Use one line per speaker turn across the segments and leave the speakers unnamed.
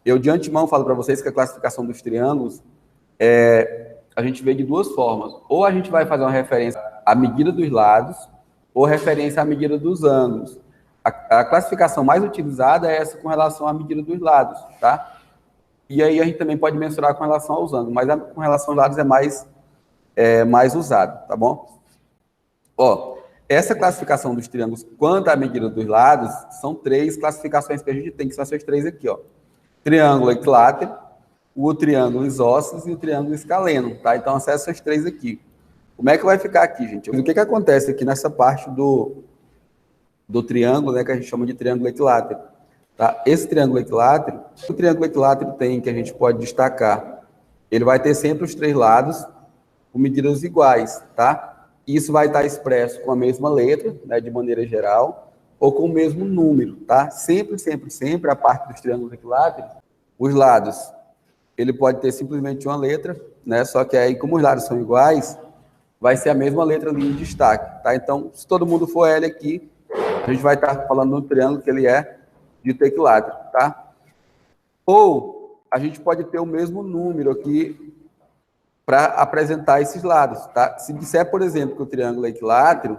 eu de antemão falo para vocês que a classificação dos triângulos a gente vê de duas formas. Ou a gente vai fazer uma referência à medida dos lados, ou referência à medida dos ângulos. A classificação mais utilizada é essa com relação à medida dos lados, tá? E aí a gente também pode mensurar com relação aos ângulos, mas com relação aos lados é mais usado, tá bom? Ó, essa classificação dos triângulos quanto à medida dos lados são 3 classificações que a gente tem, que são essas 3 aqui, ó. Triângulo equilátero, o triângulo isósceles e o triângulo escaleno, tá? Então, são essas 3 aqui. Como é que vai ficar aqui, gente? O que acontece aqui nessa parte do triângulo, né, que a gente chama de triângulo equilátero, tá? Esse triângulo equilátero, o triângulo equilátero tem, que a gente pode destacar, ele vai ter sempre os 3 lados com medidas iguais, tá? Isso vai estar expresso com a mesma letra, né, de maneira geral, ou com o mesmo número, tá? Sempre, sempre, sempre, a parte dos triângulos equiláteros, os lados, ele pode ter simplesmente uma letra, né? Só que aí, como os lados são iguais, vai ser a mesma letra ali em destaque, tá? Então, se todo mundo for L aqui, a gente vai estar falando no triângulo que ele é de equilátero, tá? Ou a gente pode ter o mesmo número aqui para apresentar esses lados, tá? Se disser, por exemplo, que o triângulo é equilátero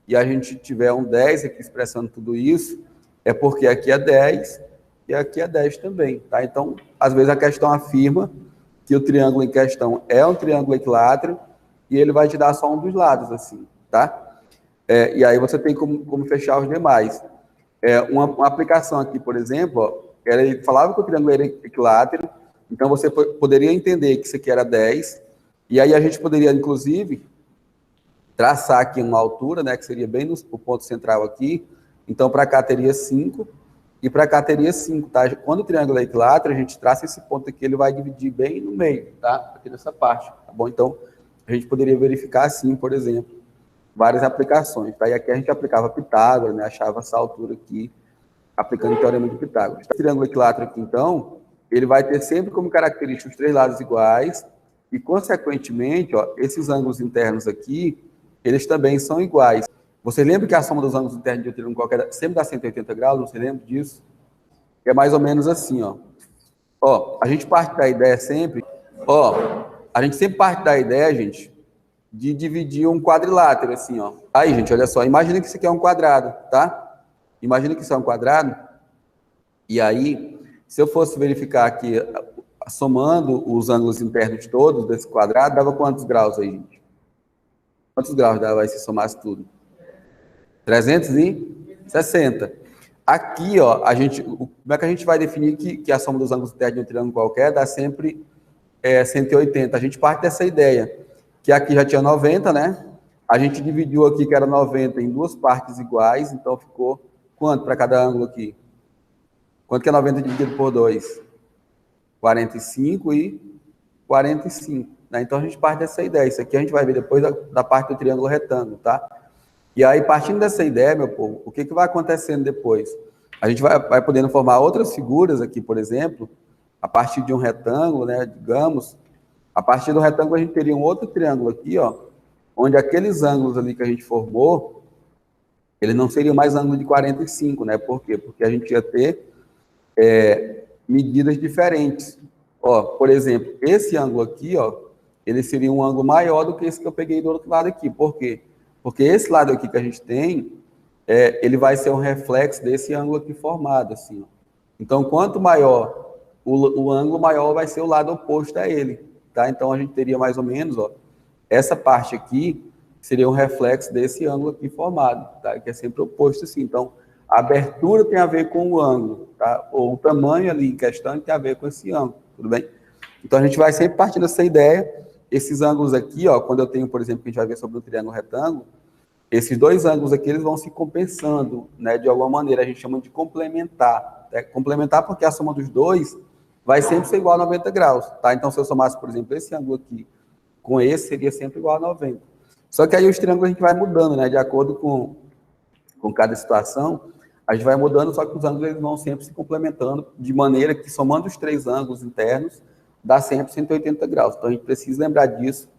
e a gente tiver um 10 aqui expressando tudo isso, é porque aqui é 10 e aqui é 10 também, tá? Então, às vezes a questão afirma que o triângulo em questão é um triângulo equilátero e ele vai te dar só um dos lados, assim, tá? E aí você tem como fechar os demais. Uma aplicação aqui, por exemplo, ó, ele falava que o triângulo era equilátero, então você poderia entender que isso aqui era 10, e aí a gente poderia, inclusive, traçar aqui uma altura, né, que seria bem no ponto central aqui, então para cá teria 5, e para cá teria 5, tá? Quando o triângulo é equilátero, a gente traça esse ponto aqui, ele vai dividir bem no meio, tá? Aqui nessa parte, tá bom? Então, a gente poderia verificar assim, por exemplo, várias aplicações, tá? E aqui a gente aplicava Pitágoras, né? Achava essa altura aqui, aplicando o teorema de Pitágoras. O triângulo equilátero aqui, então, ele vai ter sempre como característica os 3 lados iguais e, consequentemente, ó, esses ângulos internos aqui, eles também são iguais. Você lembra que a soma dos ângulos internos de um triângulo qualquer sempre dá 180 graus? Você lembra disso? É mais ou menos assim, ó. Ó, a gente parte da ideia sempre, ó, a gente sempre parte da ideia, gente, de dividir um quadrilátero, assim, ó. Aí, gente, olha só, imagina que isso aqui é um quadrado, tá? Imagina que isso é um quadrado, e aí, se eu fosse verificar aqui, somando os ângulos internos todos desse quadrado, dava quantos graus aí, gente? Quantos graus dava aí se somasse tudo? 360. Aqui, ó, como é que a gente vai definir que a soma dos ângulos internos de um triângulo qualquer dá sempre 180? A gente parte dessa ideia, que aqui já tinha 90, né? A gente dividiu aqui, que era 90, em 2 partes iguais, então ficou quanto para cada ângulo aqui? Quanto que é 90 dividido por 2? 45 e 45, né? Então a gente parte dessa ideia. Isso aqui a gente vai ver depois da parte do triângulo retângulo, tá? E aí, partindo dessa ideia, meu povo, o que vai acontecendo depois? A gente vai podendo formar outras figuras aqui, por exemplo, a partir de um retângulo, né? Digamos, a partir do retângulo a gente teria um outro triângulo aqui, ó, onde aqueles ângulos ali que a gente formou, eles não seriam mais ângulo de 45, né? Por quê? Porque a gente ia ter medidas diferentes. Ó, por exemplo, esse ângulo aqui, ó, ele seria um ângulo maior do que esse que eu peguei do outro lado aqui. Por quê? Porque esse lado aqui que a gente tem, ele vai ser um reflexo desse ângulo aqui formado, assim, ó. Então, quanto maior o ângulo, maior vai ser o lado oposto a ele, tá? Então, a gente teria mais ou menos, ó, essa parte aqui seria um reflexo desse ângulo aqui formado, tá? Que é sempre oposto, assim. Então, a abertura tem a ver com o ângulo, tá? Ou o tamanho ali em questão tem a ver com esse ângulo, tudo bem? Então, a gente vai sempre partindo dessa ideia. Esses ângulos aqui, ó, quando eu tenho, por exemplo, que a gente vai ver sobre o triângulo retângulo, esses 2 ângulos aqui, eles vão se compensando, né, de alguma maneira, a gente chama de complementar, né? Complementar porque a soma dos 2 vai sempre ser igual a 90 graus, tá? Então, se eu somasse, por exemplo, esse ângulo aqui com esse, seria sempre igual a 90. Só que aí os triângulos a gente vai mudando, né, de acordo com cada situação, a gente vai mudando, só que os ângulos eles vão sempre se complementando, de maneira que, somando os 3 ângulos internos, dá sempre 180 graus. Então, a gente precisa lembrar disso,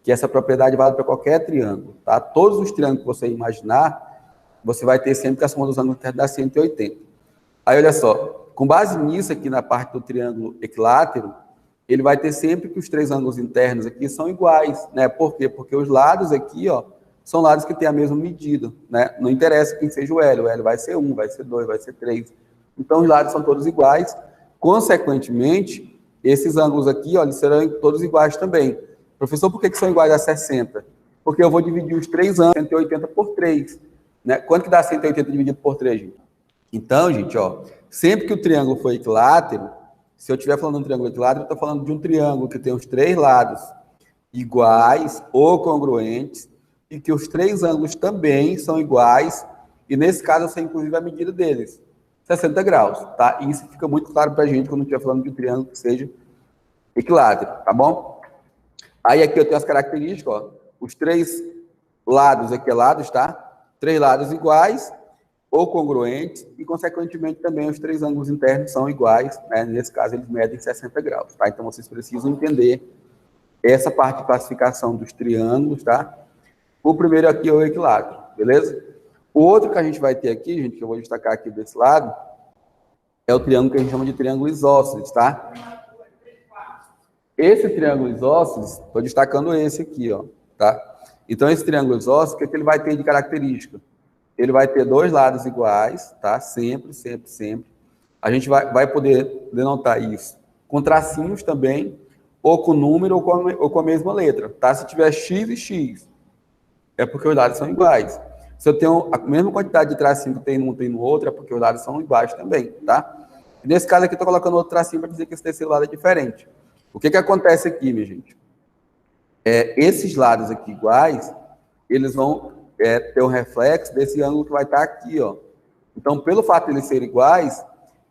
que essa propriedade vale para qualquer triângulo, tá? Todos os triângulos que você imaginar, você vai ter sempre que a soma dos ângulos internos dá 180. Aí, olha só, Com base nisso aqui na parte do triângulo equilátero, ele vai ter sempre que os três ângulos internos aqui são iguais, né? Por quê? Porque os lados aqui, ó, são lados que têm a mesma medida, né? Não interessa quem seja o L vai ser 1, vai ser 2, vai ser 3. Então, os lados são todos iguais. Consequentemente, esses ângulos aqui, ó, eles serão todos iguais também. Professor, por que são iguais a 60? Porque eu vou dividir os três ângulos, 180 por 3. Né? Quanto que dá 180 dividido por 3, gente? Então, gente, ó, sempre que o triângulo for equilátero, se eu estiver falando de um triângulo equilátero, eu estou falando de um triângulo que tem os três lados iguais ou congruentes e que os três ângulos também são iguais e, nesse caso, eu sei, inclusive, a medida deles, 60 graus, tá? E isso fica muito claro para a gente quando estiver falando de um triângulo que seja equilátero, tá bom? Aí aqui eu tenho as características, ó, os três lados equalados, tá? Três lados iguais ou congruentes, e, consequentemente, também os três ângulos internos são iguais, né? Nesse caso, eles medem 60 graus, tá? Então, vocês precisam entender essa parte de classificação dos triângulos, tá? O primeiro aqui é o equilátero, beleza? O outro que a gente vai ter aqui, gente, que eu vou destacar aqui desse lado, é o triângulo que a gente chama de triângulo isósceles, tá? Esse triângulo isósceles, estou destacando esse aqui, ó, tá? Então, esse triângulo isósceles, o que ele vai ter de característica? Ele vai ter dois lados iguais, tá? Sempre, sempre, sempre. A gente vai poder denotar isso com tracinhos também, ou com número, ou com a mesma letra, tá? Se tiver X e X, é porque os lados são iguais. Se eu tenho a mesma quantidade de tracinho que tem num, tem no outro, é porque os lados são iguais também, tá? E nesse caso aqui, eu estou colocando outro tracinho para dizer que esse terceiro lado é diferente. O que acontece aqui, minha gente? Esses lados aqui iguais, eles vão ter um reflexo desse ângulo que vai estar aqui, ó. Então, pelo fato de eles serem iguais,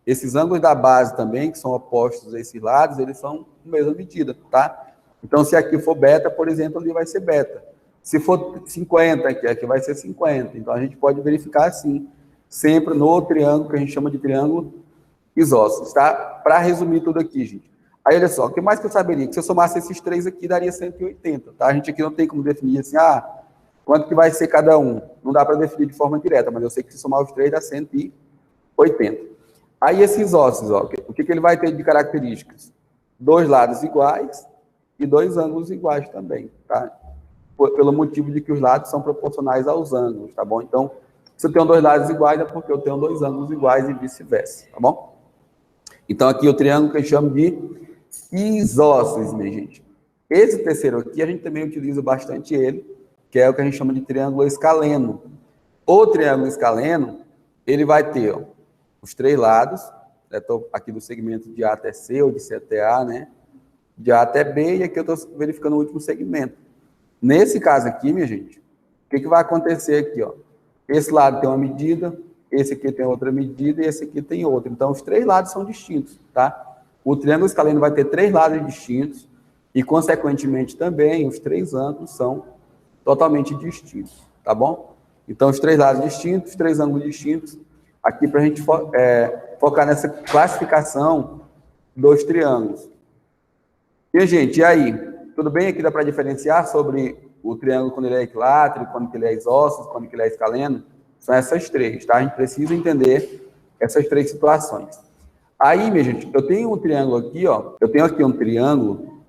esses ângulos da base também, que são opostos a esses lados, eles são a mesma medida, tá? Então, se aqui for beta, por exemplo, ali vai ser beta. Se for 50, aqui vai ser 50. Então, a gente pode verificar assim, sempre no triângulo, que a gente chama de triângulo isósceles, tá? Para resumir tudo aqui, gente. Aí, olha só, o que mais que eu saberia? Que se eu somasse esses três aqui, daria 180, tá? A gente aqui não tem como definir assim, quanto que vai ser cada um? Não dá para definir de forma direta, mas eu sei que se somar os três dá 180. Aí, esses isósceles, ó, o que ele vai ter de características? Dois lados iguais e dois ângulos iguais também, tá? Pelo motivo de que os lados são proporcionais aos ângulos, tá bom? Então, se eu tenho dois lados iguais, é porque eu tenho dois ângulos iguais e vice-versa, tá bom? Então, aqui o triângulo que eu chamo de isósceles, minha gente. Esse terceiro aqui, a gente também utiliza bastante ele, que é o que a gente chama de triângulo escaleno. O triângulo escaleno, ele vai ter, ó, os três lados, estou aqui do segmento de A até C, ou de C até A, né? De A até B, e aqui eu estou verificando o último segmento. Nesse caso aqui, minha gente, o que vai acontecer aqui, ó? Esse lado tem uma medida, esse aqui tem outra medida e esse aqui tem outra. Então, os três lados são distintos, tá? O triângulo escaleno vai ter três lados distintos e, consequentemente, também os três ângulos são totalmente distintos, tá bom? Então, os três lados distintos, os três ângulos distintos, aqui para a gente focar nessa classificação dos triângulos. E, gente, e aí? Tudo bem? Aqui dá para diferenciar sobre o triângulo quando ele é equilátero, quando ele é isósceles, quando ele é escaleno? São essas três, tá? A gente precisa entender essas três situações. Aí, minha gente, eu tenho um triângulo aqui, ó. Eu tenho aqui um triângulo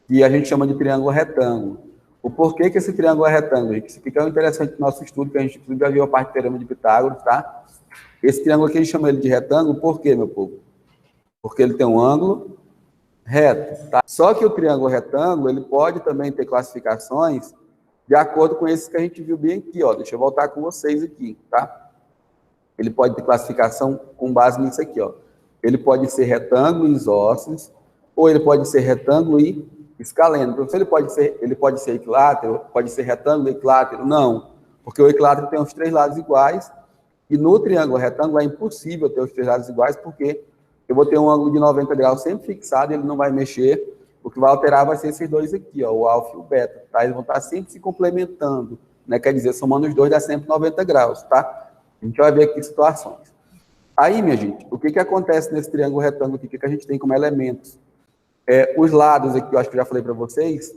que a gente chama de triângulo retângulo. O porquê que esse triângulo é retângulo, gente? Isso aqui é interessante no nosso estudo, que a gente já viu a parte do teorema de Pitágoras, tá? Esse triângulo aqui a gente chama ele de retângulo, por quê, meu povo? Porque ele tem um ângulo reto, tá? Só que o triângulo retângulo, ele pode também ter classificações de acordo com esses que a gente viu bem aqui, ó. Deixa eu voltar com vocês aqui, tá? Ele pode ter classificação com base nisso aqui, ó. Ele pode ser retângulo e isósceles, ou ele pode ser retângulo e escaleno. Então, ele pode ser equilátero, pode ser retângulo e equilátero? Não, porque o equilátero tem os três lados iguais, e no triângulo retângulo é impossível ter os três lados iguais, porque eu vou ter um ângulo de 90 graus sempre fixado, ele não vai mexer. O que vai alterar vai ser esses dois aqui, ó, o alfa e o beta, tá? Eles vão estar sempre se complementando, né? Quer dizer, somando os dois dá sempre 90 graus, tá? A gente vai ver aqui situações. Aí, minha gente, o que acontece nesse triângulo retângulo aqui? O que a gente tem como elementos? Os lados aqui, eu acho que eu já falei para vocês,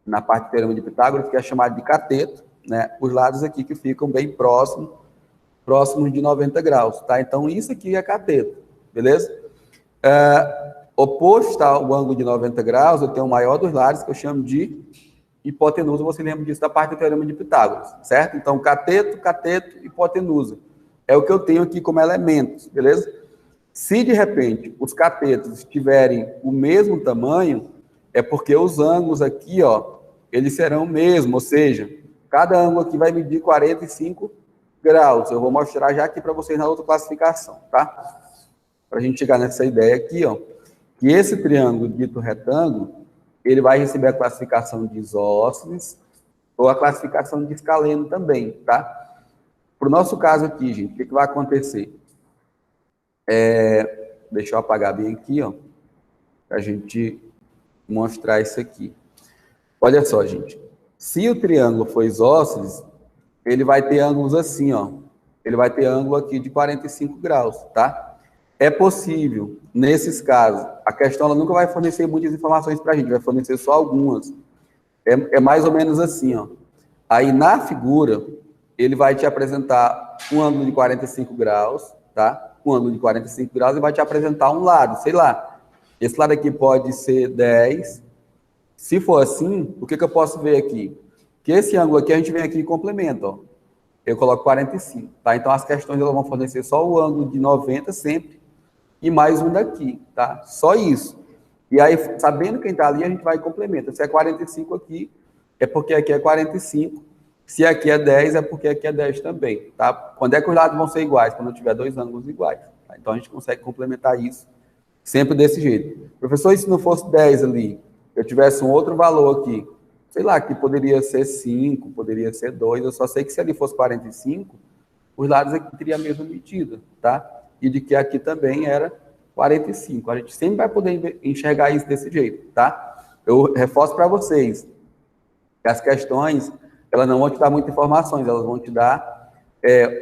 na parte do teorema de Pitágoras, que é chamado de cateto, né? Os lados aqui que ficam bem próximos de 90 graus, tá? Então, isso aqui é cateto, beleza? Oposto ao ângulo de 90 graus, eu tenho o maior dos lados, que eu chamo de hipotenusa. Você lembra disso da parte do teorema de Pitágoras, certo? Então, cateto, cateto, hipotenusa. É o que eu tenho aqui como elementos, beleza? Se, de repente, os catetos tiverem o mesmo tamanho, é porque os ângulos aqui, ó, eles serão o mesmo, ou seja, cada ângulo aqui vai medir 45 graus. Eu vou mostrar já aqui para vocês na outra classificação, tá? Para a gente chegar nessa ideia aqui, ó, que esse triângulo dito retângulo, ele vai receber a classificação de isósceles ou a classificação de escaleno também, tá? Para o nosso caso aqui, gente, o que vai acontecer? Deixa eu apagar bem aqui, ó, para a gente mostrar isso aqui. Olha só, gente. Se o triângulo for isósceles, ele vai ter ângulos assim, ó. Ele vai ter ângulo aqui de 45 graus, tá? É possível, nesses casos, a questão ela nunca vai fornecer muitas informações para a gente, vai fornecer só algumas. É mais ou menos assim, ó. Aí, na figura, ele vai te apresentar um ângulo de 45 graus, tá? Um ângulo de 45 graus e vai te apresentar um lado, sei lá. Esse lado aqui pode ser 10. Se for assim, o que eu posso ver aqui? Que esse ângulo aqui, a gente vem aqui e complementa, ó. Eu coloco 45, tá? Então, as questões elas vão fornecer só o ângulo de 90 sempre e mais um daqui, tá? Só isso. E aí, sabendo quem tá ali, a gente vai e complementa. Se é 45 aqui, é porque aqui é 45. Se aqui é 10, é porque aqui é 10 também, tá? Quando é que os lados vão ser iguais? Quando eu tiver dois ângulos iguais, tá? Então, a gente consegue complementar isso sempre desse jeito. Professor, e se não fosse 10 ali, eu tivesse um outro valor aqui, sei lá, que poderia ser 5, poderia ser 2, eu só sei que se ali fosse 45, os lados aqui teriam a mesma medida, tá? E de que aqui também era 45. A gente sempre vai poder enxergar isso desse jeito, tá? Eu reforço para vocês que as questões, elas não vão te dar muitas informações, elas vão te dar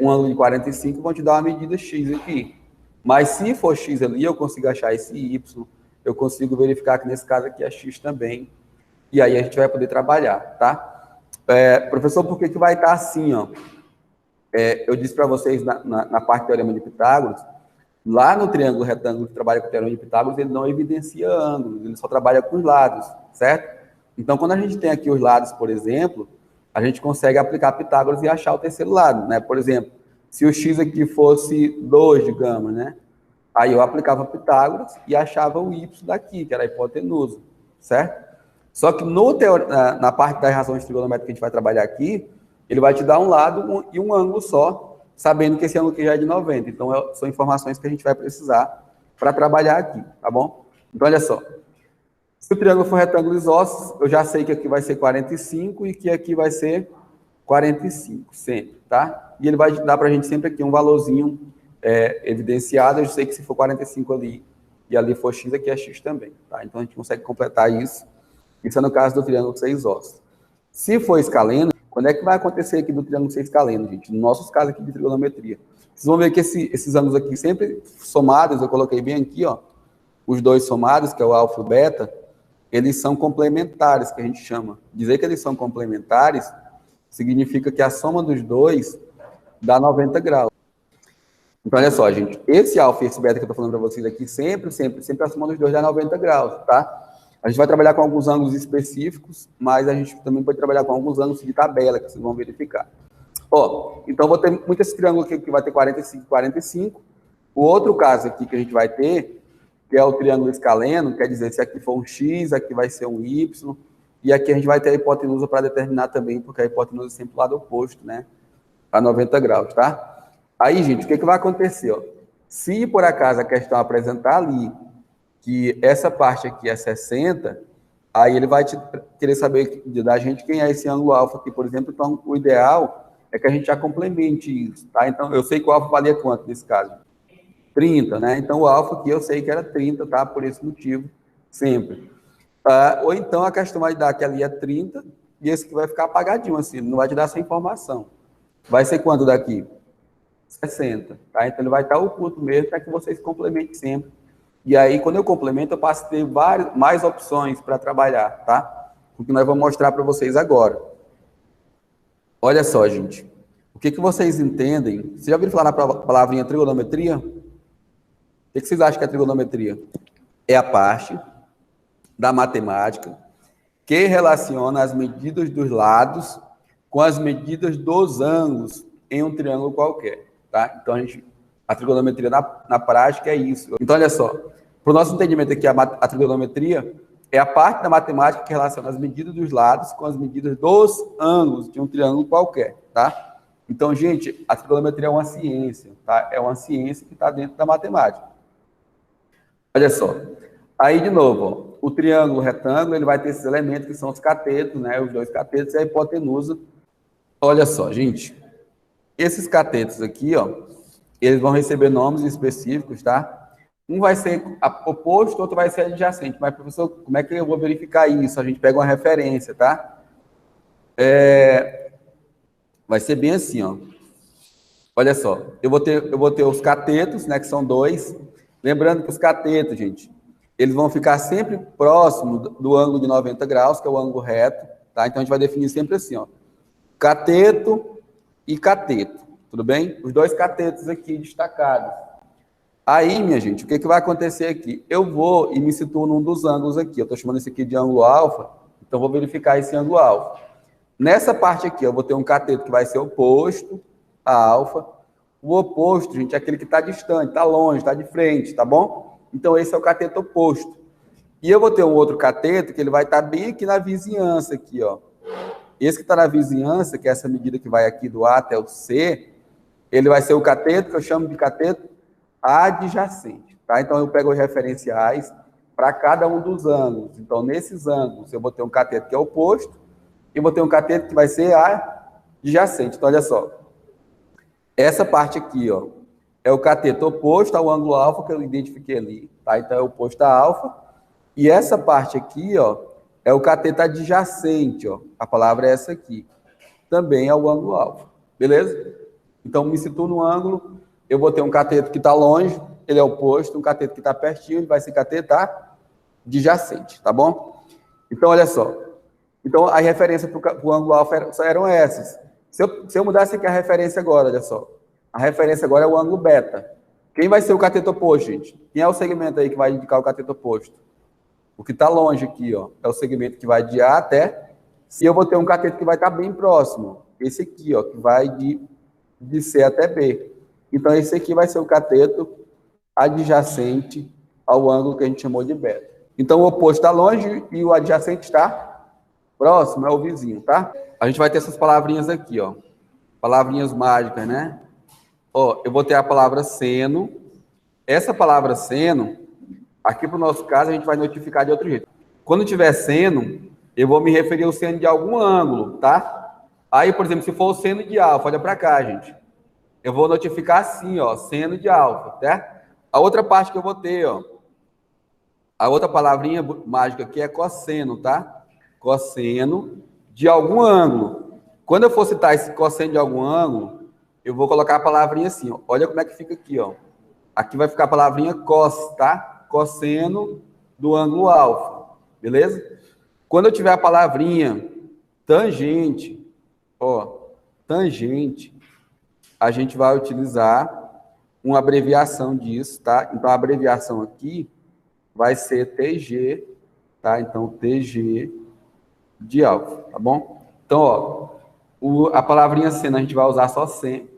um ângulo de 45, vão te dar uma medida X aqui. Mas se for X ali, eu consigo achar esse Y, eu consigo verificar que nesse caso aqui é X também, e aí a gente vai poder trabalhar, tá? Professor, por que vai estar assim, ó? Eu disse para vocês na parte do teorema de Pitágoras, lá no triângulo retângulo que trabalha com o teorema de Pitágoras, ele não evidencia ângulos, ele só trabalha com os lados, certo? Então, quando a gente tem aqui os lados, por exemplo, a gente consegue aplicar Pitágoras e achar o terceiro lado, né? Por exemplo, se o x aqui fosse 2, digamos, né? Aí eu aplicava Pitágoras e achava o y daqui, que era a hipotenusa, certo? Só que na parte das razões trigonométricas que a gente vai trabalhar aqui, ele vai te dar um lado e um ângulo só, sabendo que esse ângulo aqui já é de 90. Então, são informações que a gente vai precisar para trabalhar aqui, tá bom? Então, olha só. Se o triângulo for retângulo isósceles, eu já sei que aqui vai ser 45 e que aqui vai ser 45, sempre, tá? E ele vai dar para a gente sempre aqui um valorzinho evidenciado. Eu sei que se for 45 ali e ali for x, aqui é x também, tá? Então, a gente consegue completar isso. Isso é no caso do triângulo ser isósceles. Se for escaleno, quando é que vai acontecer aqui do triângulo ser escaleno, gente? Nos nossos casos aqui de trigonometria. Vocês vão ver que esses ângulos aqui sempre somados, eu coloquei bem aqui, ó, os dois somados, que é o alfa e o beta, eles são complementares, que a gente chama. Dizer que eles são complementares significa que a soma dos dois dá 90 graus. Então, olha só, gente, esse alfa e esse beta que eu estou falando para vocês aqui, sempre a soma dos dois dá 90 graus, tá? A gente vai trabalhar com alguns ângulos específicos, mas a gente também pode trabalhar com alguns ângulos de tabela, que vocês vão verificar. Ó, então, vou ter muito esse triângulo aqui que vai ter 45 e 45. O outro caso aqui que a gente vai ter, que é o triângulo escaleno, quer dizer, se aqui for um x, aqui vai ser um y, e aqui a gente vai ter a hipotenusa para determinar também, porque a hipotenusa é sempre o lado oposto, né? A 90 graus, tá? Aí, gente, o que vai acontecer, ó? Se, por acaso, a questão apresentar ali que essa parte aqui é 60, aí ele vai querer saber da gente quem é esse ângulo alfa aqui, por exemplo. Então, o ideal é que a gente já complemente isso, tá? Então, eu sei que o alfa valia quanto nesse caso? 30, né? Então, o alfa aqui eu sei que era 30, tá? Por esse motivo, sempre. Ou então, a questão vai dar que ali é 30, e esse aqui vai ficar apagadinho, assim, não vai te dar essa informação. Vai ser quanto daqui? 60, tá? Então, ele vai estar oculto mesmo, para que vocês complementem sempre. E aí, quando eu complemento, eu passo a ter mais opções para trabalhar, tá? O que nós vamos mostrar para vocês agora. Olha só, gente. O que vocês entendem? Vocês já ouviram falar na palavrinha trigonometria? que vocês acham que é a trigonometria? É a parte da matemática que relaciona as medidas dos lados com as medidas dos ângulos em um triângulo qualquer, tá? Então, a trigonometria na prática é isso. Então, olha só, para o nosso entendimento aqui, a trigonometria é a parte da matemática que relaciona as medidas dos lados com as medidas dos ângulos de um triângulo qualquer, tá? Então, gente, a trigonometria é uma ciência, tá? É uma ciência que está dentro da matemática. Olha só. Aí, de novo, ó, o triângulo retângulo, ele vai ter esses elementos que são os catetos, né? Os dois catetos e a hipotenusa. Olha só, gente. Esses catetos aqui, ó, eles vão receber nomes específicos, tá? Um vai ser oposto, outro vai ser adjacente. Mas, professor, como é que eu vou verificar isso? A gente pega uma referência, tá? Vai ser bem assim, ó. Olha só, eu vou ter os catetos, né, que são dois. Lembrando que os catetos, gente, eles vão ficar sempre próximo do ângulo de 90 graus, que é o ângulo reto, tá? Então, a gente vai definir sempre assim, ó. Cateto e cateto, tudo bem? Os dois catetos aqui destacados. Aí, minha gente, o que vai acontecer aqui? Eu vou e me situo num dos ângulos aqui. Eu estou chamando esse aqui de ângulo alfa, então vou verificar esse ângulo alfa. Nessa parte aqui, eu vou ter um cateto que vai ser oposto a alfa. O oposto, gente, é aquele que está distante, está longe, está de frente, tá bom? Então, esse é o cateto oposto. E eu vou ter um outro cateto que ele vai estar bem aqui na vizinhança, aqui, ó. Esse que está na vizinhança, que é essa medida que vai aqui do A até o C, ele vai ser o cateto que eu chamo de cateto adjacente, tá? Então, eu pego os referenciais para cada um dos ângulos. Então, nesses ângulos, eu vou ter um cateto que é oposto e vou ter um cateto que vai ser adjacente. Então, olha só. Essa parte aqui, ó, é o cateto oposto ao ângulo alfa que eu identifiquei ali, tá? Então, é oposto a alfa. E essa parte aqui, ó, é o cateto adjacente, ó. A palavra é essa aqui. Também é o ângulo alfa. Beleza? Então, me situo no ângulo, eu vou ter um cateto que está longe, ele é oposto, um cateto que está pertinho, ele vai ser cateto adjacente, tá bom? Então, olha só. Então, a referência para o ângulo alfa eram essas. Se eu mudasse aqui a referência agora, olha só. A referência agora é o ângulo beta. Quem vai ser o cateto oposto, gente? Quem é o segmento aí que vai indicar o cateto oposto? O que está longe aqui, ó, é o segmento que vai de A até C. E eu vou ter um cateto que vai estar bem próximo. Esse aqui, ó, que vai de C até B. Então, esse aqui vai ser o cateto adjacente ao ângulo que a gente chamou de beta. Então, o oposto está longe e o adjacente está próximo, é o vizinho, tá? A gente vai ter essas palavrinhas aqui, ó. Palavrinhas mágicas, né? Ó, eu vou ter a palavra seno. Essa palavra seno, aqui para o nosso caso, a gente vai notificar de outro jeito. Quando tiver seno, eu vou me referir ao seno de algum ângulo, tá? Aí, por exemplo, se for o seno de alfa, olha para cá, gente. Eu vou notificar assim, ó, seno de alfa, tá? A outra parte que eu vou ter, ó, a outra palavrinha mágica aqui é cosseno, tá? Cosseno de algum ângulo. Quando eu for citar esse cosseno de algum ângulo, eu vou colocar a palavrinha assim, ó. Olha como é que fica aqui, ó. Aqui vai ficar a palavrinha cos, tá? Cosseno do ângulo alfa, beleza? Quando eu tiver a palavrinha tangente, ó, tangente, a gente vai utilizar uma abreviação disso, tá? Então, a abreviação aqui vai ser TG, tá? Então, TG de alfa, tá bom? Então, ó, a palavrinha seno a gente vai usar só sen.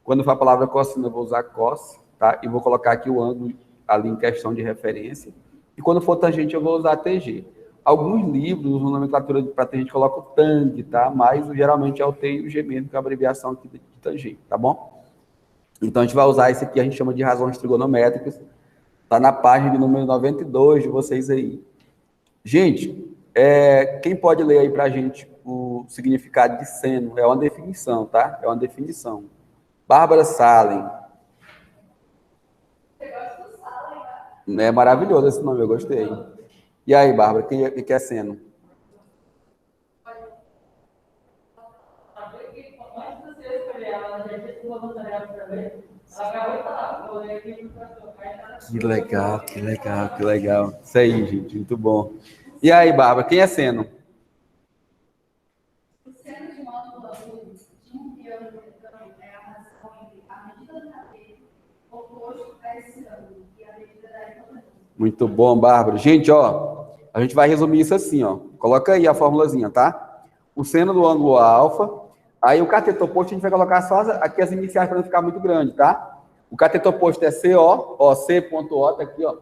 Quando for a palavra cosseno, eu vou usar cos, tá? E vou colocar aqui o ângulo ali em questão de referência. E quando for tangente, eu vou usar TG. Alguns livros, na nomenclatura para tangente, colocam tang, tá? Mas geralmente é o T e o G mesmo, que é a abreviação aqui de tangente, tá bom? Então, a gente vai usar esse aqui, a gente chama de razões trigonométricas. Tá na página de número 92 de vocês aí. Gente, quem pode ler aí para a gente o significado de seno? É uma definição, tá? É uma definição. Bárbara Salem. É maravilhoso esse nome, eu gostei. E aí, Bárbara, o que é seno? Que legal, que legal, que legal. Isso aí, gente, muito bom. E aí, Bárbara, quem é seno? O seno de um ângulo agudo de um triângulo retângulo é a razão entre a medida do cateto oposto a esse ângulo e a medida Muito bom, Bárbara. Gente, ó, a gente vai resumir isso assim, ó. Coloca aí a formulazinha, tá? O seno do ângulo alfa. Aí o cateto oposto a gente vai colocar só aqui as iniciais para não ficar muito grande, tá? O cateto oposto é CO, ó, C.O, tá aqui, ó.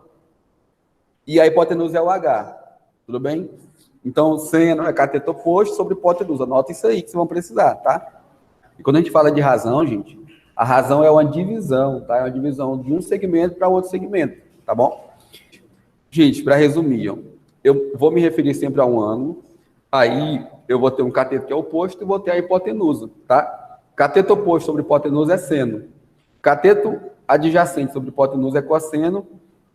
E a hipotenusa é o H. Tudo bem? Então, seno é cateto oposto sobre hipotenusa. Anota isso aí que vocês vão precisar, tá? E quando a gente fala de razão, gente, a razão é uma divisão, tá? É uma divisão de um segmento para outro segmento, tá bom? Gente, para resumir, ó, eu vou me referir sempre a um ângulo, aí eu vou ter um cateto que é oposto e vou ter a hipotenusa, tá? Cateto oposto sobre hipotenusa é seno. Cateto adjacente sobre hipotenusa é cosseno.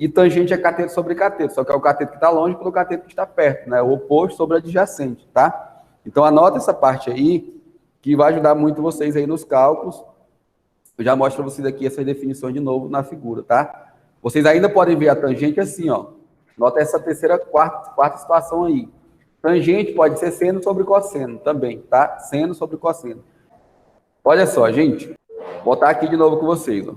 E tangente é cateto sobre cateto, só que é o cateto que está longe pelo cateto que está perto, né? O oposto sobre adjacente, tá? Então, anota essa parte aí, que vai ajudar muito vocês aí nos cálculos. Eu já mostro para vocês aqui essas definições de novo na figura, tá? Vocês ainda podem ver a tangente assim, ó. Nota essa quarta situação aí. Tangente pode ser seno sobre cosseno também, tá? Seno sobre cosseno. Olha só, gente. Vou botar aqui de novo com vocês, ó.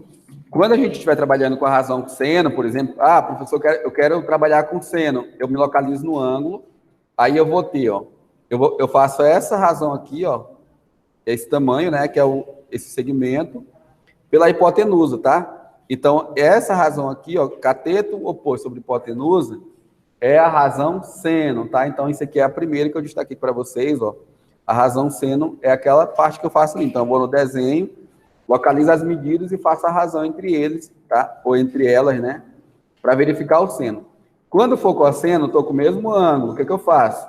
Quando a gente estiver trabalhando com a razão com seno, por exemplo, professor, eu quero trabalhar com seno, eu me localizo no ângulo, aí eu vou ter, ó, eu faço essa razão aqui, ó, esse tamanho, né, que é esse segmento, pela hipotenusa, tá? Então, essa razão aqui, ó, cateto oposto sobre hipotenusa, é a razão seno, tá? Então, isso aqui é a primeira que eu destaquei para vocês, ó. A razão seno é aquela parte que eu faço ali. Então, eu vou no desenho, localizo as medidas e faço a razão entre eles, tá? Ou entre elas, né? Para verificar o seno. Quando for cosseno, estou com o mesmo ângulo. O que eu faço?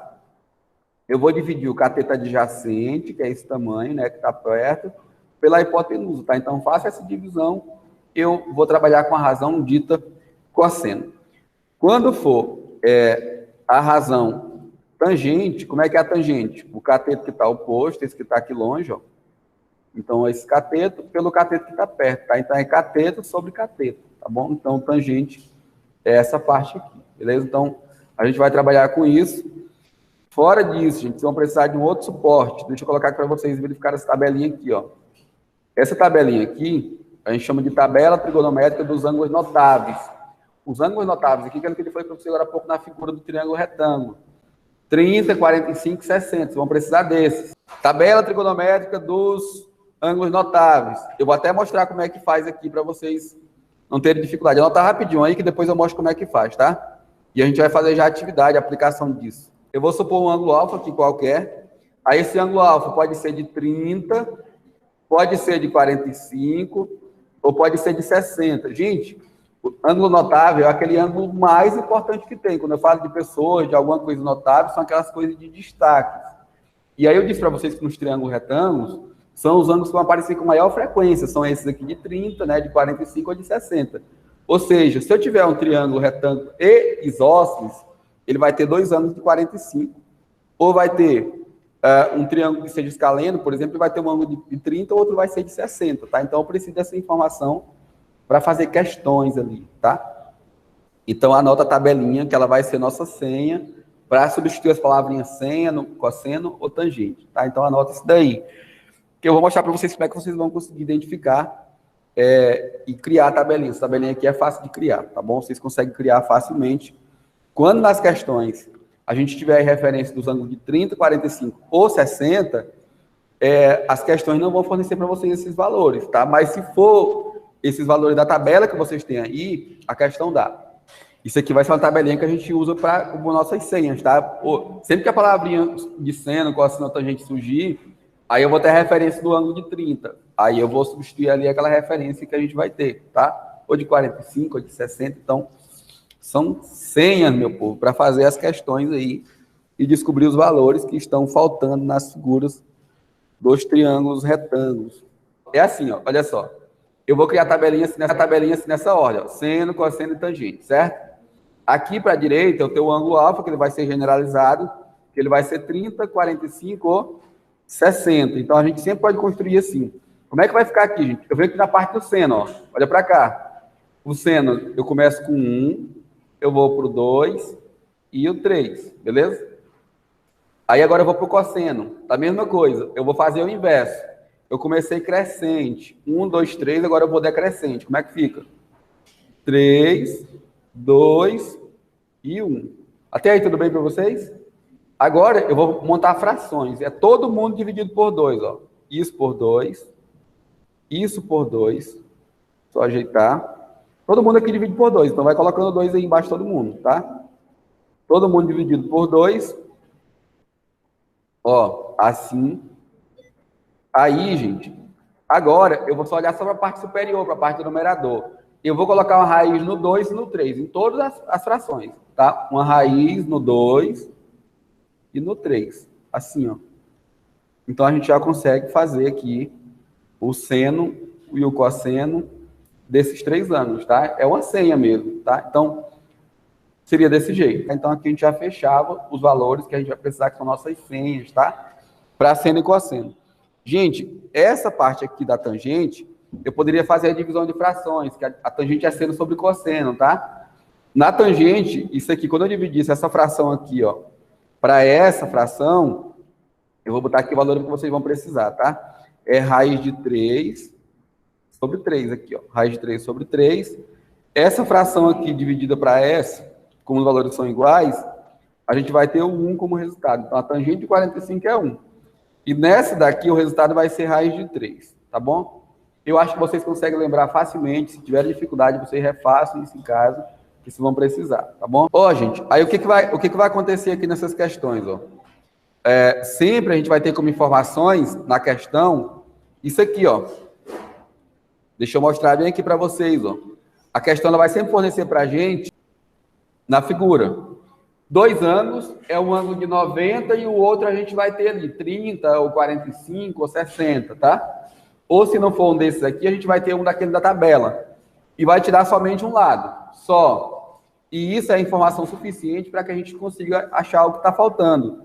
Eu vou dividir o cateto adjacente, que é esse tamanho, né? Que está perto, pela hipotenusa, tá? Então, faço essa divisão, eu vou trabalhar com a razão dita cosseno. Quando for a razão tangente, como é que é a tangente? O cateto que está oposto, esse que está aqui longe, ó. Então, esse cateto pelo cateto que está perto, tá? Então, é cateto sobre cateto, tá bom? Então, tangente é essa parte aqui, beleza? Então, a gente vai trabalhar com isso. Fora disso, gente, vocês vão precisar de um outro suporte. Deixa eu colocar aqui para vocês verificar essa tabelinha aqui, ó. Essa tabelinha aqui, a gente chama de tabela trigonométrica dos ângulos notáveis. Os ângulos notáveis aqui, que é o que ele foi para você agora há pouco na figura do triângulo retângulo. 30, 45, 60. Vocês vão precisar desses. Tabela trigonométrica dos ângulos notáveis. Eu vou até mostrar como é que faz aqui para vocês não terem dificuldade. Anota rapidinho aí que depois eu mostro como é que faz, tá? E a gente vai fazer já a atividade, a aplicação disso. Eu vou supor um ângulo alfa aqui qualquer. Aí esse ângulo alfa pode ser de 30, pode ser de 45 ou pode ser de 60. Gente, o ângulo notável é aquele ângulo mais importante que tem. Quando eu falo de pessoas, de alguma coisa notável, são aquelas coisas de destaque. E aí eu disse para vocês que nos triângulos retângulos são os ângulos que vão aparecer com maior frequência. São esses aqui de 30, né, de 45 ou de 60. Ou seja, se eu tiver um triângulo retângulo e isósceles, ele vai ter dois ângulos de 45. Ou vai ter um triângulo que seja escaleno, por exemplo, vai ter um ângulo de 30, outro vai ser de 60, tá? Então, eu preciso dessa informação para fazer questões ali, tá? Então, anota a tabelinha, que ela vai ser nossa senha, para substituir as palavrinhas senha, no cosseno ou tangente, tá? Então, anota isso daí. Que eu vou mostrar para vocês como é que vocês vão conseguir identificar e criar a tabelinha. Essa tabelinha aqui é fácil de criar, tá bom? Vocês conseguem criar facilmente. Quando nas questões a gente tiver referência dos ângulos de 30, 45 ou 60, as questões não vão fornecer para vocês esses valores, tá? Mas se for esses valores da tabela que vocês têm aí, a questão dá. Isso aqui vai ser uma tabelinha que a gente usa como nossas senhas, tá? Sempre que a palavrinha de seno, cosseno, tangente surgir, aí eu vou ter a referência do ângulo de 30. Aí eu vou substituir ali aquela referência que a gente vai ter, tá? Ou de 45, ou de 60. Então, são senhas, meu povo, para fazer as questões aí e descobrir os valores que estão faltando nas figuras dos triângulos retângulos. É assim, ó, olha só. Eu vou criar tabelinha assim nessa ordem, ó, seno, cosseno e tangente, certo? Aqui para a direita eu tenho o ângulo alfa, que ele vai ser generalizado, que ele vai ser 30, 45 ou 60. Então, a gente sempre pode construir assim. Como é que vai ficar aqui, gente? Eu venho aqui na parte do seno, ó. Olha para cá. O seno, eu começo com 1, eu vou para o 2 e o 3, beleza? Aí, agora eu vou para o cosseno. A mesma coisa. Eu vou fazer o inverso. Eu comecei crescente. 1, 2, 3, agora eu vou decrescente. Como é que fica? 3, 2 e 1. Até aí, tudo bem para vocês? Agora, eu vou montar frações. É todo mundo dividido por 2, ó. Isso por 2, isso por 2. Só ajeitar. Todo mundo aqui divide por 2, então vai colocando 2 aí embaixo todo mundo, tá? Todo mundo dividido por 2. Ó, assim. Aí, gente, agora eu vou só olhar só para a parte superior, para a parte do numerador. Eu vou colocar uma raiz no 2 e no 3, em todas as frações, tá? Uma raiz no 2 e no 3, assim, ó. Então, a gente já consegue fazer aqui o seno e o cosseno desses 3 ângulos, tá? É uma senha mesmo, tá? Então, seria desse jeito. Então, aqui a gente já fechava os valores que a gente vai precisar, que são nossas senhas, tá? Para seno e cosseno. Gente, essa parte aqui da tangente, eu poderia fazer a divisão de frações, que a tangente é seno sobre cosseno, tá? Na tangente, isso aqui, quando eu dividisse essa fração aqui, ó, para essa fração, eu vou botar aqui o valor que vocês vão precisar, tá? É raiz de 3 sobre 3 aqui, ó. Raiz de 3 sobre 3. Essa fração aqui dividida para essa, como os valores são iguais, a gente vai ter o 1 como resultado. Então, a tangente de 45 é 1. E nessa daqui, o resultado vai ser raiz de 3, tá bom? Eu acho que vocês conseguem lembrar facilmente. Se tiver dificuldade, vocês refaçam isso em casa, que vocês vão precisar, tá bom? Ó, gente, aí o que vai acontecer aqui nessas questões, ó? Sempre a gente vai ter como informações na questão isso aqui, ó. Deixa eu mostrar bem aqui para vocês, ó. A questão ela vai sempre fornecer para a gente na figura. 2 ângulos é um ângulo de 90 e o outro a gente vai ter ali 30 ou 45 ou 60, tá? Ou se não for um desses aqui, a gente vai ter um daquele da tabela. E vai tirar somente um lado, só. E isso é informação suficiente para que a gente consiga achar o que está faltando.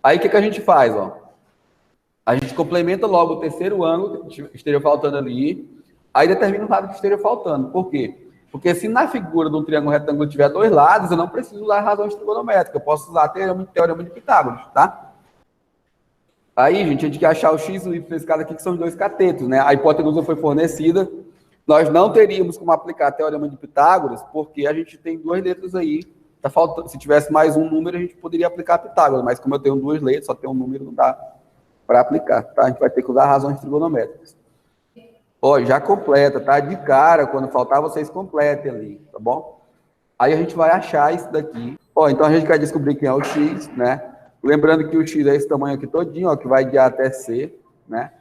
Aí o que a gente faz, ó? A gente complementa logo o terceiro ângulo que esteja faltando ali, aí determina o lado que esteja faltando. Por quê? Porque se na figura de um triângulo retângulo tiver 2 lados, eu não preciso usar razões trigonométricas, eu posso usar teorema de Pitágoras, tá? Aí, gente, a gente quer achar o x e o y nesse caso aqui, que são os 2 catetos, né? A hipotenusa foi fornecida, nós não teríamos como aplicar teorema de Pitágoras, porque a gente tem 2 letras aí, tá faltando. Se tivesse mais um número, a gente poderia aplicar Pitágoras, mas como eu tenho 2 letras, só tem um número, não dá para aplicar, tá? A gente vai ter que usar razões trigonométricas. Ó, já completa, tá? De cara, quando faltar, vocês completem ali, tá bom? Aí a gente vai achar isso daqui. Ó, então a gente quer descobrir quem é o x, né? Lembrando que o x é esse tamanho aqui todinho, ó, que vai de A até C, né?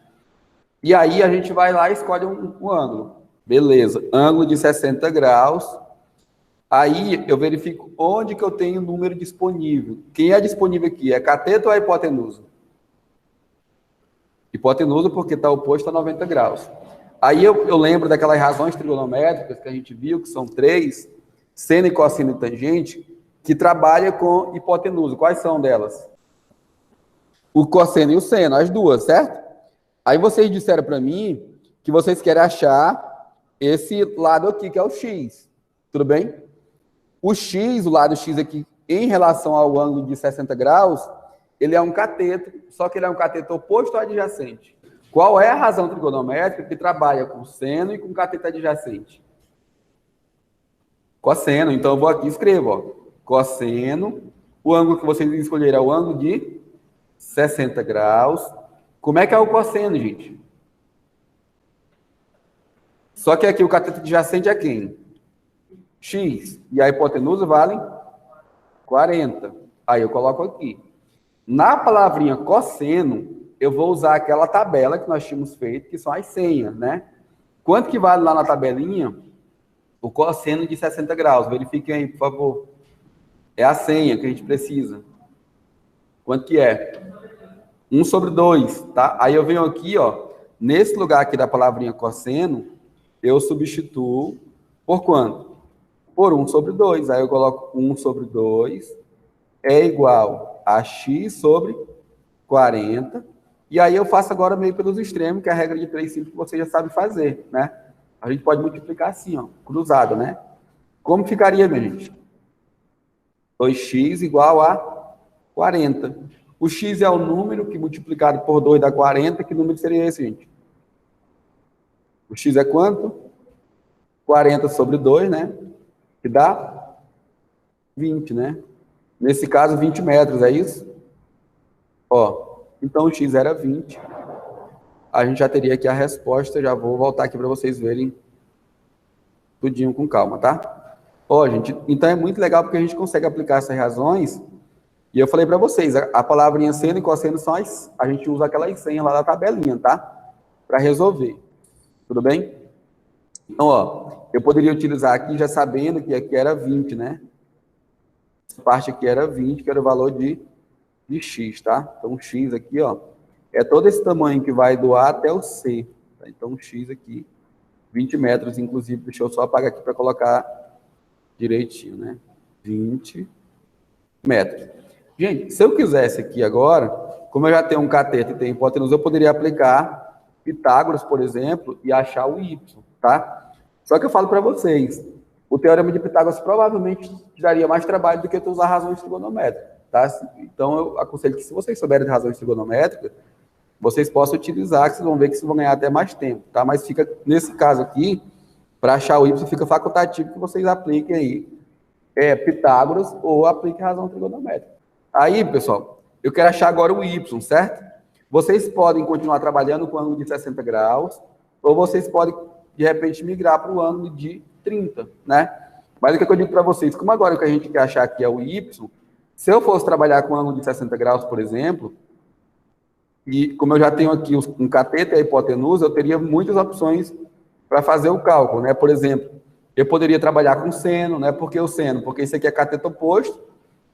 E aí a gente vai lá e escolhe um ângulo. Beleza, ângulo de 60 graus. Aí eu verifico onde que eu tenho o número disponível. Quem é disponível aqui? É cateto ou é hipotenusa? Hipotenusa porque está oposto a 90 graus. Aí eu lembro daquelas razões trigonométricas que a gente viu, que são 3, seno e cosseno e tangente, que trabalha com hipotenusa. Quais são delas? O cosseno e o seno, as duas, certo? Aí vocês disseram para mim que vocês querem achar esse lado aqui, que é o x. Tudo bem? O x, o lado x aqui, em relação ao ângulo de 60 graus, ele é um cateto, só que ele é um cateto oposto ou adjacente. Qual é a razão trigonométrica que trabalha com seno e com cateto adjacente? Cosseno. Então, eu vou aqui e escrevo, ó, cosseno. O ângulo que vocês escolheram é o ângulo de 60 graus. Como é que é o cosseno, gente? Só que aqui o cateto adjacente é quem? X. E a hipotenusa vale 40. Aí eu coloco aqui. Na palavrinha cosseno, eu vou usar aquela tabela que nós tínhamos feito, que são as senhas, né? Quanto que vale lá na tabelinha o cosseno de 60 graus? Verifiquem aí, por favor. É a senha que a gente precisa. Quanto que é? 1 sobre 2, tá? Aí eu venho aqui, ó, nesse lugar aqui da palavrinha cosseno, eu substituo por quanto? Por 1 sobre 2. Aí eu coloco 1 sobre 2 é igual a x sobre 40. E aí eu faço agora meio pelos extremos, que é a regra de 3 simples que você já sabe fazer, né? A gente pode multiplicar assim, ó, cruzado, né? Como ficaria, minha gente? 2x igual a 40. O x é o número que multiplicado por 2 dá 40. Que número seria esse, gente? O x é quanto? 40 sobre 2, né? Que dá 20, né? Nesse caso, 20 metros, é isso? Ó, então o x era 20. A gente já teria aqui a resposta, já vou voltar aqui para vocês verem tudinho com calma, tá? Ó, gente, então é muito legal porque a gente consegue aplicar essas razões, e eu falei para vocês, a palavrinha seno e cosseno são a gente usa aquelas senhas lá da tabelinha, tá? Para resolver, tudo bem? Então, ó, eu poderia utilizar aqui já sabendo que aqui era 20, né? Essa parte aqui era 20, que era o valor de x, tá? Então, o x aqui, ó, é todo esse tamanho que vai do A até o C. Tá? Então, o x aqui, 20 metros, inclusive, deixa eu só apagar aqui para colocar direitinho, né? 20 metros. Gente, se eu quisesse aqui agora, como eu já tenho um cateto e tenho hipotenusa, eu poderia aplicar Pitágoras, por exemplo, e achar o y, tá? Só que eu falo para vocês, o teorema de Pitágoras provavelmente te daria mais trabalho do que tu usar razões trigonométricas, tá? Então, eu aconselho que, se vocês souberem de razões trigonométricas, vocês possam utilizar, que vocês vão ver que vocês vão ganhar até mais tempo, tá? Mas fica, nesse caso aqui, para achar o y, fica facultativo que vocês apliquem aí Pitágoras ou apliquem razão trigonométrica. Aí, pessoal, eu quero achar agora o y, certo? Vocês podem continuar trabalhando com ângulo de 60 graus, ou vocês podem, de repente, migrar para o ângulo de 30, né? Mas o que eu digo para vocês, como agora o que a gente quer achar aqui é o y, se eu fosse trabalhar com ângulo de 60 graus, por exemplo, e como eu já tenho aqui um cateto e a hipotenusa, eu teria muitas opções para fazer o cálculo, né? Por exemplo, eu poderia trabalhar com seno, né? Por que o seno? Porque isso aqui é cateto oposto,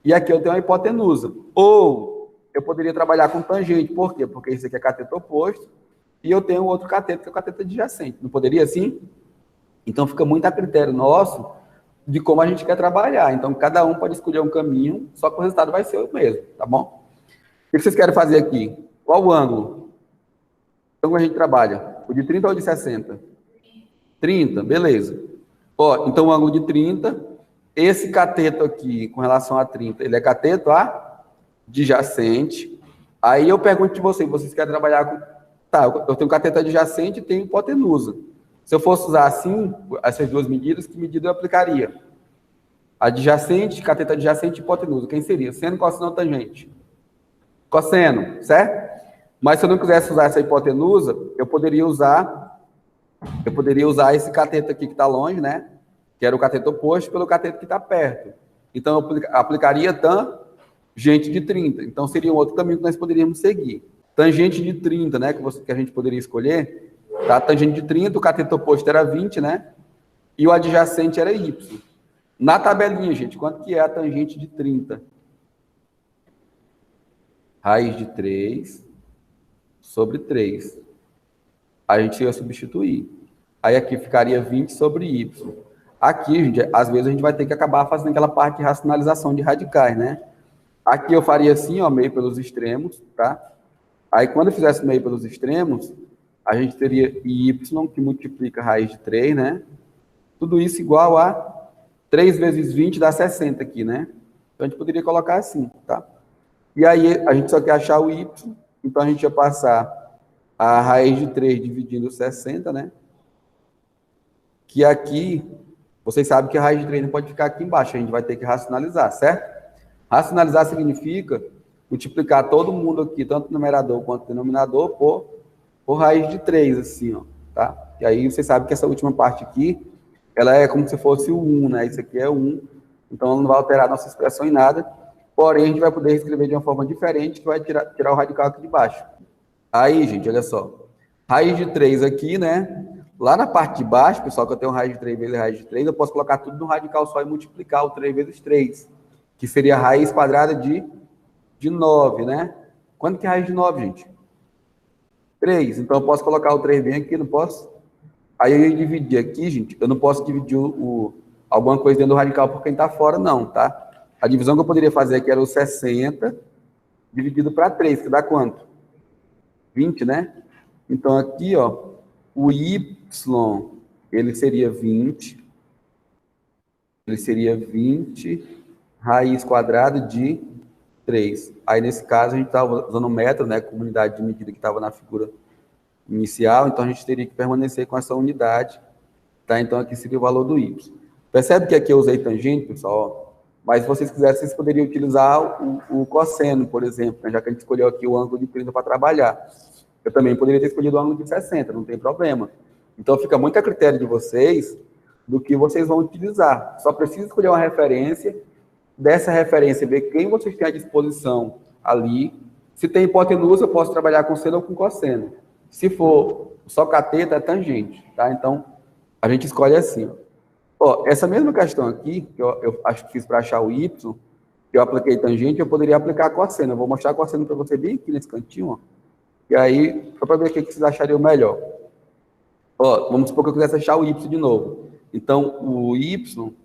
e aqui eu tenho a hipotenusa. Ou eu poderia trabalhar com tangente. Por quê? Porque isso aqui é cateto oposto e eu tenho outro cateto, que é o cateto adjacente. Não poderia assim? Então fica muito a critério nosso de como a gente quer trabalhar. Então cada um pode escolher um caminho, só que o resultado vai ser o mesmo, tá bom? O que vocês querem fazer aqui? Qual o ângulo? Então como a gente trabalha? O de 30 ou o de 60? 30, beleza. Ó, então o ângulo de 30... Esse cateto aqui, com relação a 30, ele é cateto adjacente. Aí eu pergunto de vocês querem trabalhar com... Tá, eu tenho cateto adjacente e tenho hipotenusa. Se eu fosse usar assim, essas duas medidas, que medida eu aplicaria? Adjacente, cateto adjacente e hipotenusa. Quem seria? Seno, cosseno ou tangente? Cosseno, certo? Mas se eu não quisesse usar essa hipotenusa, eu poderia usar esse cateto aqui que está longe, né? Que era o cateto oposto, pelo cateto que está perto. Então, eu aplicaria tangente de 30. Então, seria um outro caminho que nós poderíamos seguir. Tangente de 30, né, que a gente poderia escolher. Tá? Tangente de 30, o cateto oposto era 20, né? E o adjacente era y. Na tabelinha, gente, quanto que é a tangente de 30? Raiz de 3 sobre 3. A gente ia substituir. Aí aqui ficaria 20 sobre y. Aqui, gente, às vezes a gente vai ter que acabar fazendo aquela parte de racionalização de radicais, né? Aqui eu faria assim, ó, meio pelos extremos, tá? Aí quando eu fizesse meio pelos extremos, a gente teria y, que multiplica a raiz de 3, né? Tudo isso igual a 3 vezes 20 dá 60 aqui, né? Então a gente poderia colocar assim, tá? E aí a gente só quer achar o y, então a gente ia passar a raiz de 3 dividindo 60, né? Que aqui... Vocês sabem que a raiz de 3 não pode ficar aqui embaixo, a gente vai ter que racionalizar, certo? Racionalizar significa multiplicar todo mundo aqui, tanto numerador quanto denominador, por raiz de 3, assim, ó, tá? E aí vocês sabem que essa última parte aqui, ela é como se fosse o 1, né? Isso aqui é 1, então ela não vai alterar a nossa expressão em nada, porém a gente vai poder escrever de uma forma diferente, que vai tirar o radical aqui de baixo. Aí, gente, olha só. Raiz de 3 aqui, né? Lá na parte de baixo, pessoal, que eu tenho raiz de 3 vezes raiz de 3, eu posso colocar tudo no radical só e multiplicar o 3 vezes 3, que seria a raiz quadrada de 9, né? Quanto que é a raiz de 9, gente? 3. Então, eu posso colocar o 3 bem aqui, não posso? Aí, eu ia dividir aqui, gente, eu não posso dividir alguma coisa dentro do radical por quem está fora, não, tá? A divisão que eu poderia fazer aqui era o 60 dividido para 3, que dá quanto? 20, né? Então, aqui, ó, o y, ele seria 20, raiz quadrada de 3. Aí, nesse caso, a gente estava usando o metro, né, com unidade de medida que estava na figura inicial, então a gente teria que permanecer com essa unidade, tá? Então, aqui seria o valor do y. Percebe que aqui eu usei tangente, pessoal? Mas se vocês quisessem, vocês poderiam utilizar o cosseno, por exemplo, né? Já que a gente escolheu aqui o ângulo de 30 para trabalhar. Eu também poderia ter escolhido o ângulo de 60, não tem problema. Então, fica muito a critério de vocês do que vocês vão utilizar. Só precisa escolher uma referência, dessa referência, ver quem vocês têm à disposição ali. Se tem hipotenusa, eu posso trabalhar com seno ou com cosseno. Se for só cateta, é tangente, tá? Então, a gente escolhe assim, ó. Ó, essa mesma questão aqui, que eu acho que fiz para achar o y, que eu apliquei tangente, eu poderia aplicar a cosseno. Eu vou mostrar a cosseno para você bem aqui nesse cantinho, ó. E aí, só para ver o que vocês achariam melhor. Ó, vamos supor que eu quisesse achar o y de novo. Então, o y,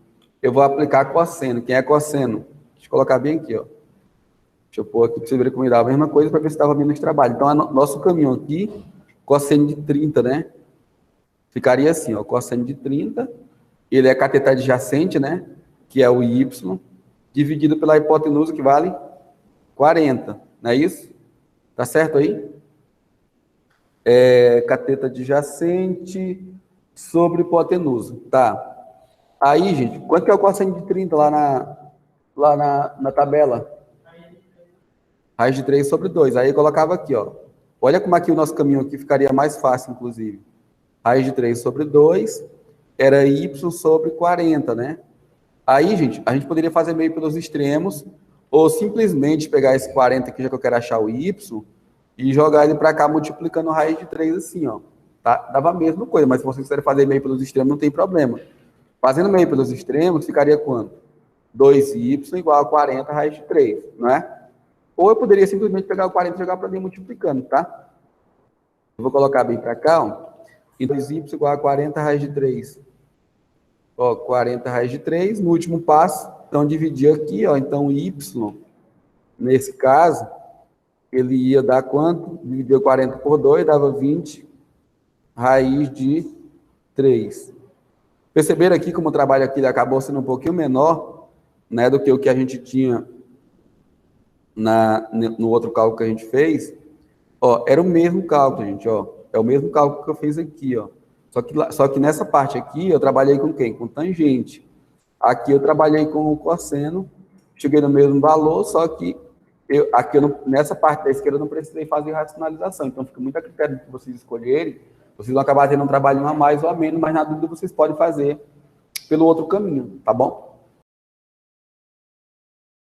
eu vou aplicar cosseno. Quem é cosseno? Deixa eu colocar bem aqui, ó. Deixa eu pôr aqui para você ver como dá a mesma coisa para ver se estava menos trabalho. Então, nosso caminho aqui, cosseno de 30, né? Ficaria assim, ó, cosseno de 30, ele é cateto adjacente, né? Que é o y, dividido pela hipotenusa, que vale 40, não é isso? Tá certo aí? Cateto adjacente sobre hipotenusa, tá? Aí, gente, quanto que é o cosseno de 30 lá na tabela? Raiz de 3 sobre 2. Aí eu colocava aqui, ó. Olha como aqui o nosso caminho aqui ficaria mais fácil, inclusive. Raiz de 3 sobre 2 era y sobre 40, né? Aí, gente, a gente poderia fazer meio pelos extremos, ou simplesmente pegar esse 40 aqui, já que eu quero achar o y, e jogar ele para cá, multiplicando raiz de 3 assim, ó. Tá? Dava a mesma coisa, mas se vocês quiserem fazer meio pelos extremos, não tem problema. Fazendo meio pelos extremos, ficaria quanto? 2y igual a 40 raiz de 3, não é? Ou eu poderia simplesmente pegar o 40 e jogar para ali multiplicando, tá? Eu vou colocar bem para cá, ó. E 2y igual a 40 raiz de 3. Ó, 40 raiz de 3. No último passo, então, dividir aqui, ó. Então, y, nesse caso, ele ia dar quanto? Dividir 40 por 2, dava 20 raiz de 3. Perceberam aqui como o trabalho aqui ele acabou sendo um pouquinho menor, né, do que o que a gente tinha no outro cálculo que a gente fez? Ó, era o mesmo cálculo, gente, ó. É o mesmo cálculo que eu fiz aqui, ó. Só que nessa parte aqui, eu trabalhei com quem? Com tangente. Aqui eu trabalhei com o cosseno, cheguei no mesmo valor, só que nessa parte da esquerda eu não precisei fazer racionalização. Então, fica muito a critério de vocês escolherem. Vocês vão acabar tendo um trabalho a mais ou a menos, mas na dúvida vocês podem fazer pelo outro caminho, tá bom?